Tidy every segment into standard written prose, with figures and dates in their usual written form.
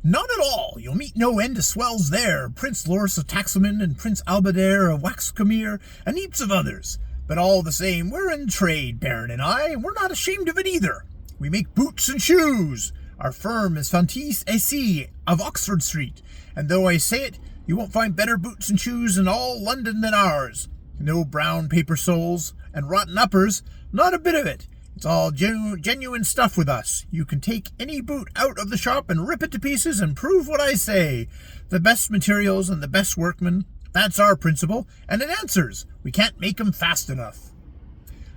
Not at all. You'll meet no end of swells there. Prince Loris of Taxaman and Prince Albadare of Waxcomere and heaps of others. But all the same, we're in trade, Baron and I, and we're not ashamed of it either. We make boots and shoes. Our firm is Fantis AC of Oxford Street, and though I say it, you won't find better boots and shoes in all London than ours. No brown paper soles and rotten uppers, not a bit of it. It's all genuine stuff with us. You can take any boot out of the shop and rip it to pieces and prove what I say. The best materials and the best workmen, that's our principle, and it answers. We can't make 'em fast enough.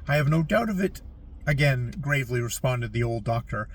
I have no doubt of it, again gravely responded the old doctor.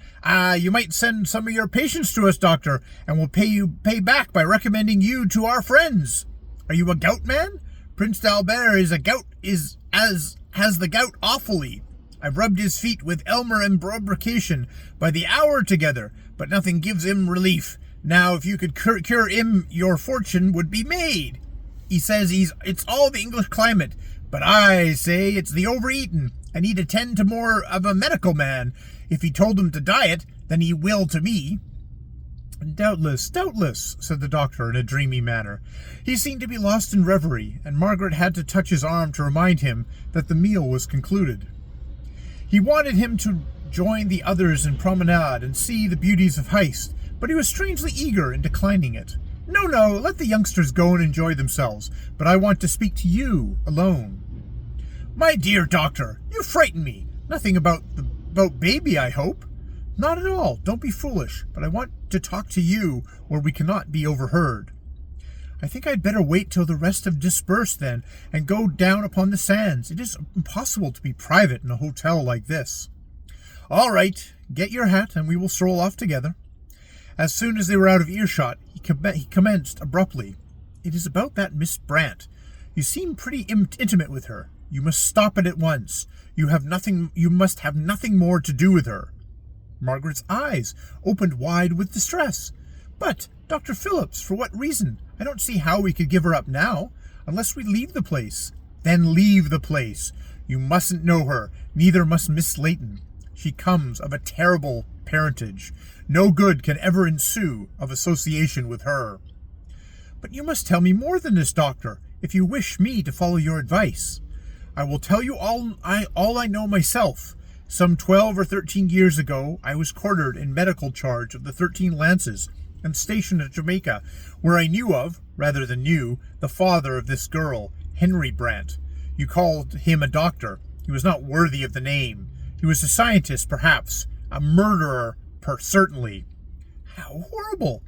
You might send some of your patients to us, doctor, and we'll pay back by recommending you to our friends. Are you a gout man? Prince d'Albert has the gout awfully. I've rubbed his feet with Elmer and Brobrication by the hour together, but nothing gives him relief. Now, if you could cure him, your fortune would be made. He says it's all the English climate, but I say it's the overeating, and he'd attend to more of a medical man if he told him to diet than he will to me. Doubtless, said the doctor in a dreamy manner. He seemed to be lost in reverie, and Margaret had to touch his arm to remind him that the meal was concluded. He wanted him to join the others in promenade and see the beauties of Heist, but he was strangely eager in declining it. No, let the youngsters go and enjoy themselves, but I want to speak to you alone. My dear doctor, you frighten me. Nothing about baby, I hope. Not at all. Don't be foolish, but I want to talk to you where we cannot be overheard. I think I'd better wait till the rest have dispersed then, and go down upon the sands. It is impossible to be private in a hotel like this. All right, get your hat, and we will stroll off together. As soon as they were out of earshot, he commenced abruptly. It is about that Miss Brant. You seem pretty intimate with her. You must stop it at once. You must have nothing more to do with her. Margaret's eyes opened wide with distress. But, Dr. Phillips, for what reason? I don't see how we could give her up now, unless we leave the place. Then leave the place. You mustn't know her, neither must Miss Layton. She comes of a terrible parentage. No good can ever ensue of association with her. But you must tell me more than this, doctor, if you wish me to follow your advice. I will tell you all I know myself. Some 12 or 13 years ago, I was quartered in medical charge of the 13 Lances and stationed at Jamaica, where I knew of, rather than knew, the father of this girl, Henry Brant. You called him a doctor. He was not worthy of the name. He was a scientist, perhaps. A murderer, certainly. How horrible!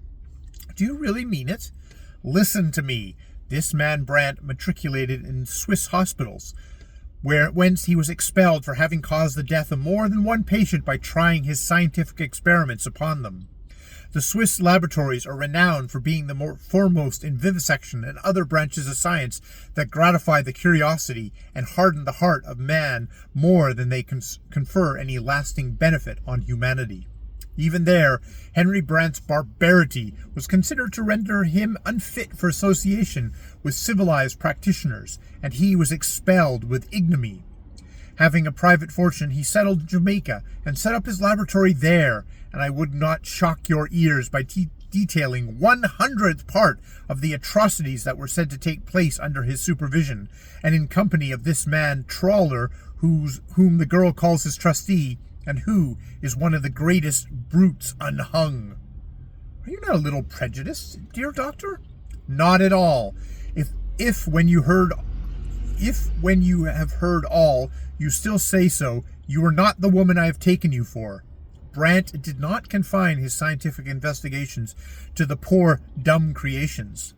Do you really mean it? Listen to me. This man Brant matriculated in Swiss hospitals, whence he was expelled for having caused the death of more than one patient by trying his scientific experiments upon them. The Swiss laboratories are renowned for being the foremost in vivisection and other branches of science that gratify the curiosity and harden the heart of man more than they confer any lasting benefit on humanity. Even there, Henry Brant's barbarity was considered to render him unfit for association with civilized practitioners, and he was expelled with ignominy. Having a private fortune, he settled in Jamaica and set up his laboratory there, and I would not shock your ears by detailing 1/100th part of the atrocities that were said to take place under his supervision, and in company of this man Trawler, whom the girl calls his trustee, and who is one of the greatest brutes unhung. Are you not a little prejudiced, dear doctor? Not at all. If when you have heard all, you still say so, you are not the woman I have taken you for. Brant did not confine his scientific investigations to the poor, dumb creations.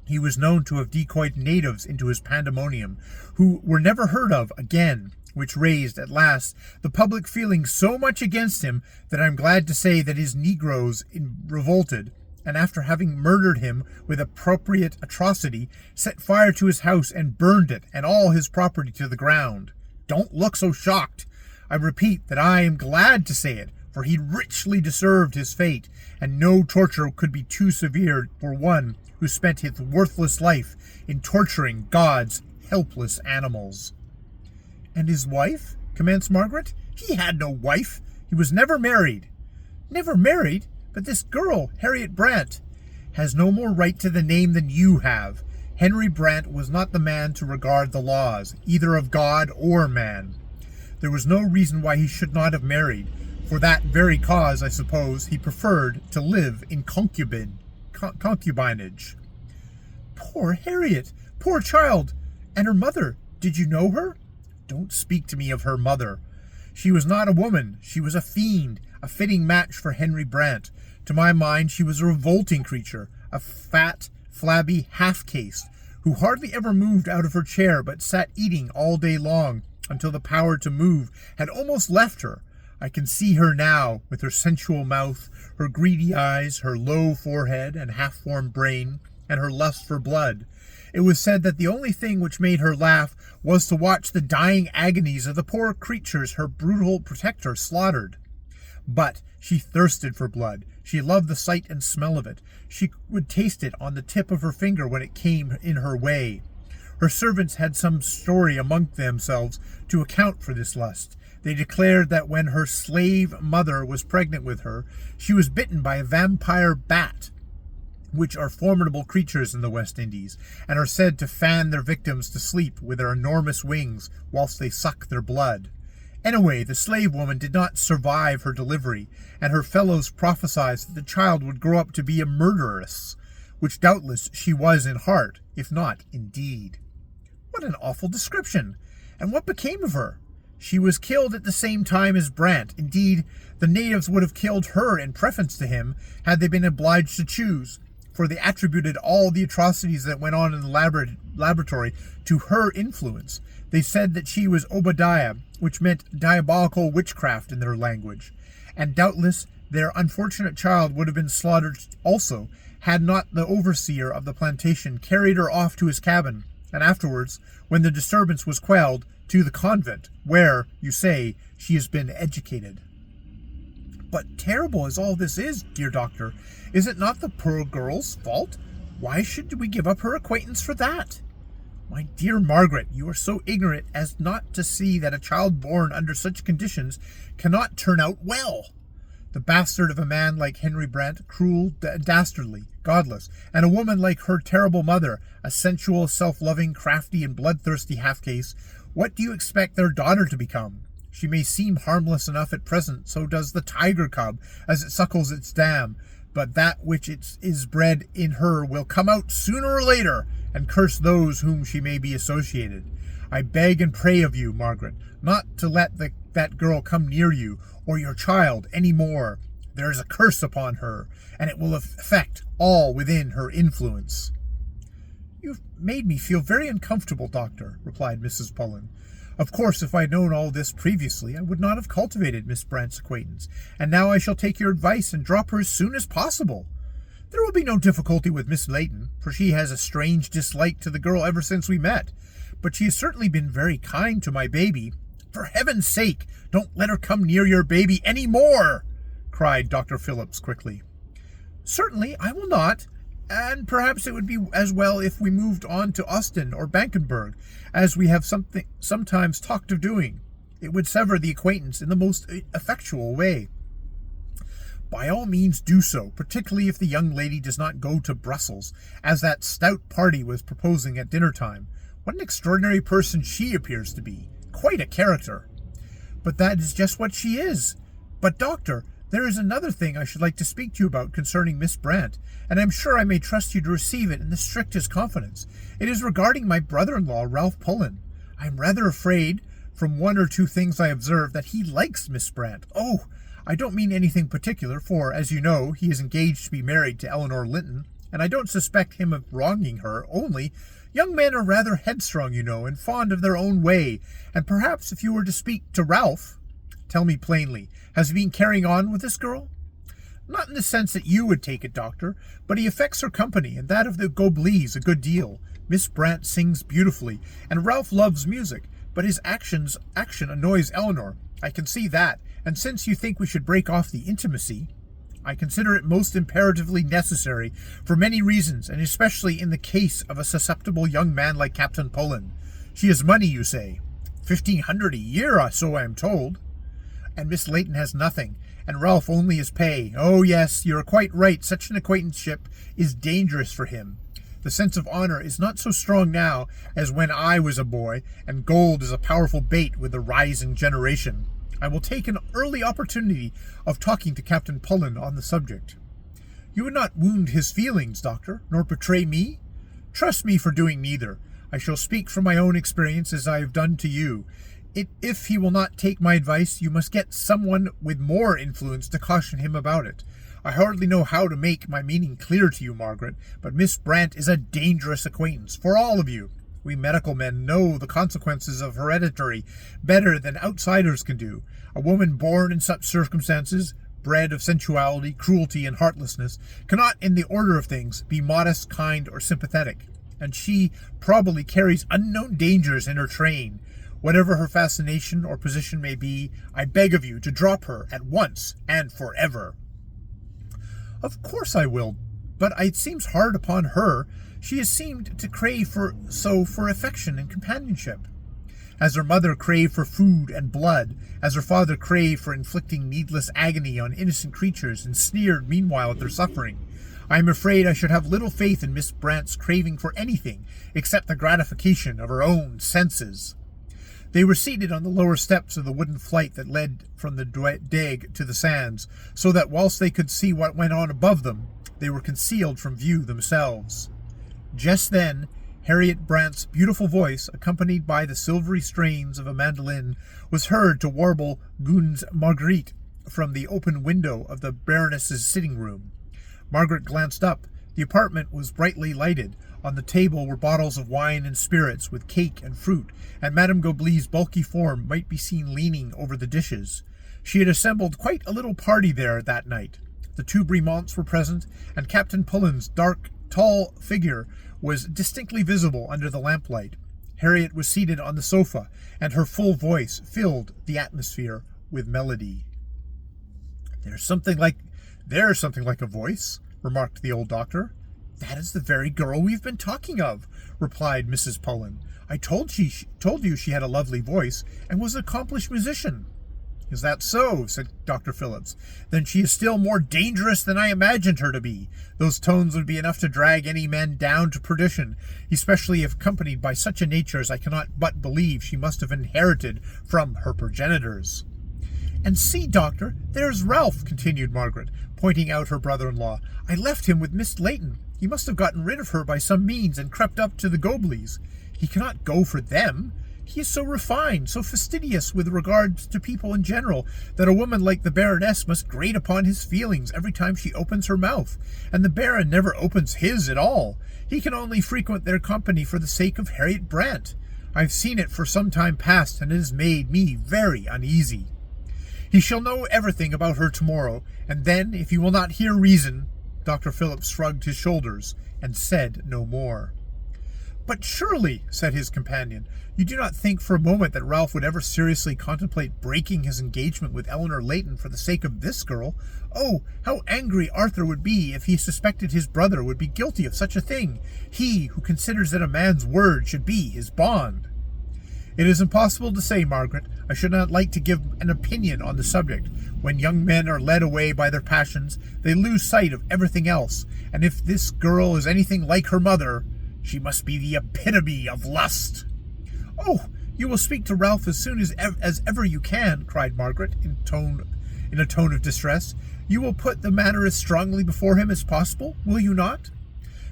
He was known to have decoyed natives into his pandemonium, who were never heard of again, which raised, at last, the public feeling so much against him that I am glad to say that his negroes revolted, and after having murdered him with appropriate atrocity, set fire to his house and burned it and all his property to the ground. Don't look so shocked. I repeat that I am glad to say it, for he richly deserved his fate, and no torture could be too severe for one who spent his worthless life in torturing God's helpless animals. And his wife? Commenced Margaret. He had no wife. He was never married. Never married? But this girl, Harriet Brant, has no more right to the name than you have. Henry Brant was not the man to regard the laws, either of God or man. There was no reason why he should not have married. For that very cause, I suppose, he preferred to live in concubinage. Poor Harriet! Poor child! And her mother, did you know her? Don't speak to me of her mother. She was not a woman. She was a fiend, a fitting match for Henry Brant. To my mind, she was a revolting creature, a fat, flabby half-caste, who hardly ever moved out of her chair, but sat eating all day long, until the power to move had almost left her. I can see her now, with her sensual mouth, her greedy eyes, her low forehead and half-formed brain, and her lust for blood. It was said that the only thing which made her laugh was to watch the dying agonies of the poor creatures her brutal protector slaughtered. But she thirsted for blood. She loved the sight and smell of it. She would taste it on the tip of her finger when it came in her way. Her servants had some story among themselves to account for this lust. They declared that when her slave mother was pregnant with her, she was bitten by a vampire bat, which are formidable creatures in the West Indies, and are said to fan their victims to sleep with their enormous wings whilst they suck their blood. Anyway, the slave woman did not survive her delivery, and her fellows prophesied that the child would grow up to be a murderess, which doubtless she was in heart, if not in deed. What an awful description! And what became of her? She was killed at the same time as Brant. Indeed, the natives would have killed her in preference to him, had they been obliged to choose, for they attributed all the atrocities that went on in the laboratory to her influence. They said that she was Obadiah, which meant diabolical witchcraft in their language, and doubtless their unfortunate child would have been slaughtered also, had not the overseer of the plantation carried her off to his cabin, and afterwards, when the disturbance was quelled, to the convent, where, you say, she has been educated. But terrible as all this is, dear doctor, is it not the poor girl's fault? Why should we give up her acquaintance for that? My dear Margaret, you are so ignorant as not to see that a child born under such conditions cannot turn out well. The bastard of a man like Henry Brant, cruel, dastardly, godless, and a woman like her terrible mother, a sensual, self-loving, crafty, and bloodthirsty half-caste, what do you expect their daughter to become? She may seem harmless enough at present, so does the tiger cub, as it suckles its dam, but that which is bred in her will come out sooner or later, and curse those whom she may be associated. I beg and pray of you, Margaret, not to let that girl come near you, or your child, any more. There is a curse upon her, and it will affect all within her influence. You've made me feel very uncomfortable, Doctor, replied Mrs. Pullen. Of course, if I had known all this previously, I would not have cultivated Miss Brant's acquaintance, and now I shall take your advice and drop her as soon as possible. There will be no difficulty with Miss Layton, for she has a strange dislike to the girl ever since we met, but she has certainly been very kind to my baby. For heaven's sake, don't let her come near your baby any more, cried Dr. Phillips quickly. Certainly, I will not, and perhaps it would be as well if we moved on to Austin or Bankenberg, as we have sometimes talked of doing. It would sever the acquaintance in the most effectual way. By all means do so, particularly if the young lady does not go to Brussels, as that stout party was proposing at dinner-time. What an extraordinary person she appears to be. Quite a character. But that is just what she is. But, Doctor, there is another thing I should like to speak to you about concerning Miss Brant, and I am sure I may trust you to receive it in the strictest confidence. It is regarding my brother-in-law, Ralph Pullen. I am rather afraid, from one or two things I observed, that he likes Miss Brant. Oh, I don't mean anything particular, for, as you know, he is engaged to be married to Eleanor Linton, and I don't suspect him of wronging her, only young men are rather headstrong, you know, and fond of their own way, and perhaps if you were to speak to Ralph— Tell me plainly, has he been carrying on with this girl? Not in the sense that you would take it, Doctor, but he affects her company, and that of the Gobelins a good deal. Miss Brant sings beautifully, and Ralph loves music, but his action annoys Eleanor. I can see that, and since you think we should break off the intimacy, I consider it most imperatively necessary for many reasons, and especially in the case of a susceptible young man like Captain Pullen. She has money, you say. 1,500 a year, so I am told. And Miss Layton has nothing, and Ralph only his pay. Oh yes, you are quite right, such an acquaintanceship is dangerous for him. The sense of honor is not so strong now as when I was a boy, and gold is a powerful bait with the rising generation. I will take an early opportunity of talking to Captain Pullen on the subject. You would not wound his feelings, Doctor, nor betray me? Trust me for doing neither. I shall speak from my own experience as I have done to you. If he will not take my advice, you must get someone with more influence to caution him about it. I hardly know how to make my meaning clear to you, Margaret, but Miss Brant is a dangerous acquaintance for all of you. We medical men know the consequences of heredity better than outsiders can do. A woman born in such circumstances, bred of sensuality, cruelty, and heartlessness, cannot, in the order of things, be modest, kind, or sympathetic, and she probably carries unknown dangers in her train. Whatever her fascination or position may be, I beg of you to drop her at once and forever. Of course I will, but it seems hard upon her. She has seemed to crave for affection and companionship. As her mother craved for food and blood, as her father craved for inflicting needless agony on innocent creatures and sneered meanwhile at their suffering, I am afraid I should have little faith in Miss Brant's craving for anything except the gratification of her own senses. They were seated on the lower steps of the wooden flight that led from the dig to the sands, so that whilst they could see what went on above them, they were concealed from view themselves. Just then, Harriet Brant's beautiful voice, accompanied by the silvery strains of a mandolin, was heard to warble Gun's Marguerite from the open window of the Baroness's sitting room. Margaret glanced up. The apartment was brightly lighted. On the table were bottles of wine and spirits, with cake and fruit, and Madame Goblet's bulky form might be seen leaning over the dishes. She had assembled quite a little party there that night. The two Bremonts were present, and Captain Pullen's dark, tall figure was distinctly visible under the lamplight. Harriet was seated on the sofa, and her full voice filled the atmosphere with melody. There's something like a voice, remarked the old doctor. That is the very girl we've been talking of, replied Mrs. Pullen. I told you she had a lovely voice and was an accomplished musician. Is that so? Said Dr. Phillips. Then she is still more dangerous than I imagined her to be. Those tones would be enough to drag any man down to perdition, especially if accompanied by such a nature as I cannot but believe she must have inherited from her progenitors. And see, Doctor, there's Ralph, continued Margaret, pointing out her brother-in-law. I left him with Miss Layton. He must have gotten rid of her by some means and crept up to the Gobleys. He cannot go for them. He is so refined, so fastidious with regard to people in general, that a woman like the Baroness must grate upon his feelings every time she opens her mouth, and the Baron never opens his at all. He can only frequent their company for the sake of Harriet Brant. I've seen it for some time past, and it has made me very uneasy. He shall know everything about her tomorrow, and then, if he will not hear reason— Dr. Phillips shrugged his shoulders and said no more. But surely, said his companion, you do not think for a moment that Ralph would ever seriously contemplate breaking his engagement with Eleanor Layton for the sake of this girl? Oh, how angry Arthur would be if he suspected his brother would be guilty of such a thing, he who considers that a man's word should be his bond. It is impossible to say, Margaret. I should not like to give an opinion on the subject. When young men are led away by their passions, they lose sight of everything else, and if this girl is anything like her mother, she must be the epitome of lust. Oh, you will speak to Ralph as soon as ever you can, cried Margaret, in a tone of distress. You will put the matter as strongly before him as possible, will you not?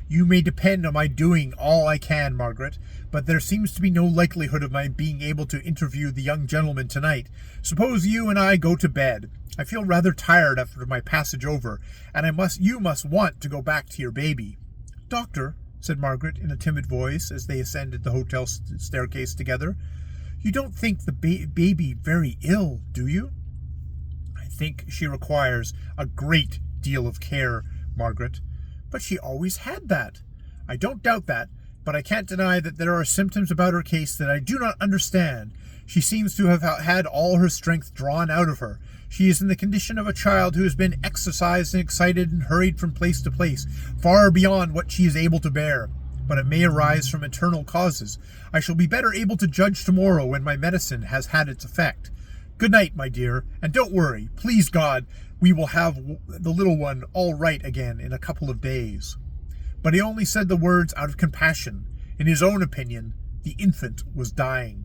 You may depend on my doing all I can, Margaret, but there seems to be no likelihood of my being able to interview the young gentleman tonight. Suppose you and I go to bed. I feel rather tired after my passage over, and you must want to go back to your baby. Doctor, said Margaret in a timid voice as they ascended the hotel staircase together, you don't think the baby very ill, do you? I think she requires a great deal of care, Margaret. But she always had that. I don't doubt that, but I can't deny that there are symptoms about her case that I do not understand. She seems to have had all her strength drawn out of her. She is in the condition of a child who has been exercised and excited and hurried from place to place, far beyond what she is able to bear. But it may arise from internal causes. I shall be better able to judge tomorrow when my medicine has had its effect. Good night, my dear, and don't worry. Please God, we will have the little one all right again in a couple of days." But he only said the words out of compassion. In his own opinion, the infant was dying.